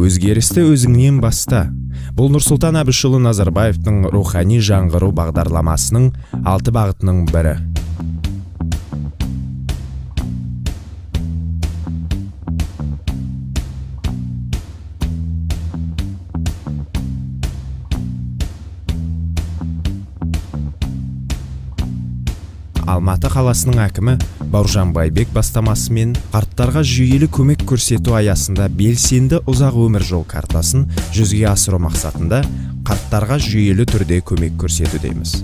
өзгерісті өзіңнен баста. Бұл Нұрсұлтан Әбішұлы Назарбаевтың рухани жаңғыру бағдарламасының 6 бағытының бірі. Алматы қаласының әкімі Бауыржан Байбек бастамасымен қарттарға жүйелі көмек көрсету аясында белсенді ұзақ өмір жол картасын жүзеге асыру мақсатында қарттарға жүйелі түрде көмек көрсетудеміз.